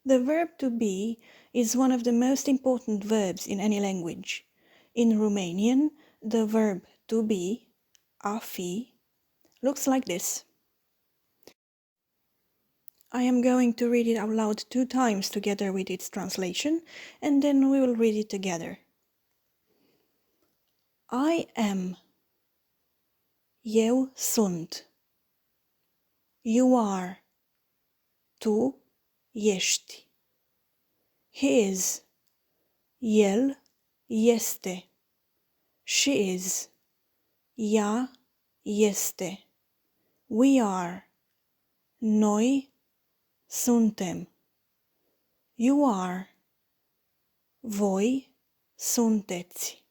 The verb to be is one of the most important verbs in any language. In Romanian, the verb to be, a fi, looks like this. I am going to read it out loud 2 times together with its translation, and then we will read it together. I am. Eu sunt. You are. Tu ești. He is. El este. She is. Ea este. We are. Noi suntem. You are. Voi sunteți.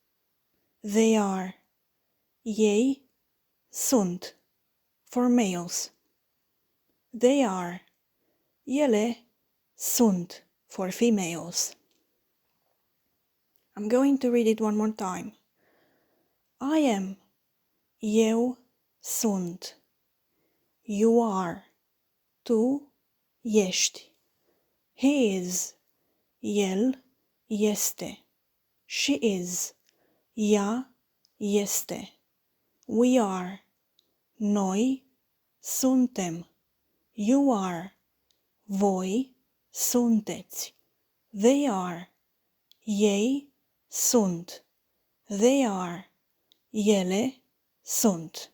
They are. Ei sunt. For males. They are. Ele sunt. For females. I'm going to read it one more time. I am. Eu sunt. You are. Tu ești. He is. El este. She is. Ea este. We are. Noi suntem. You are. Voi sunteți. They are. Ei sunt. They are. Ele sunt.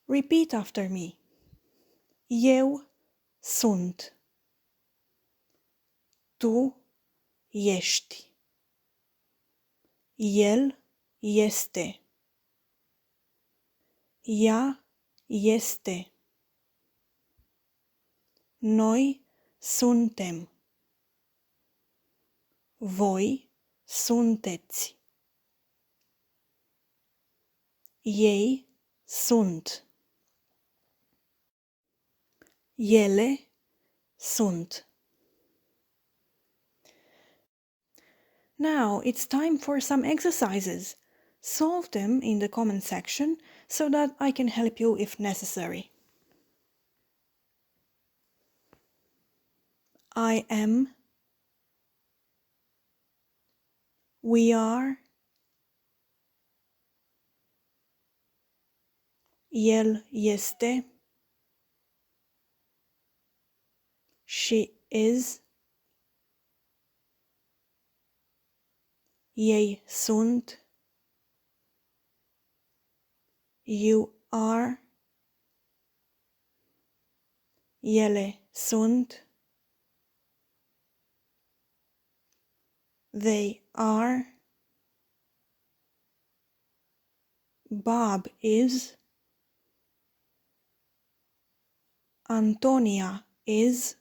Repeat after me. Eu sunt. Tu ești. El este. Ea este. Noi suntem. Voi sunteți. Ei sunt. Ele sunt. Now it's time for some exercises. Solve them in the comment section so that I can help you if necessary. I am. We are. El este. She is. Ei sunt. You are. Ele sunt. They are. Bob is. Antonia is.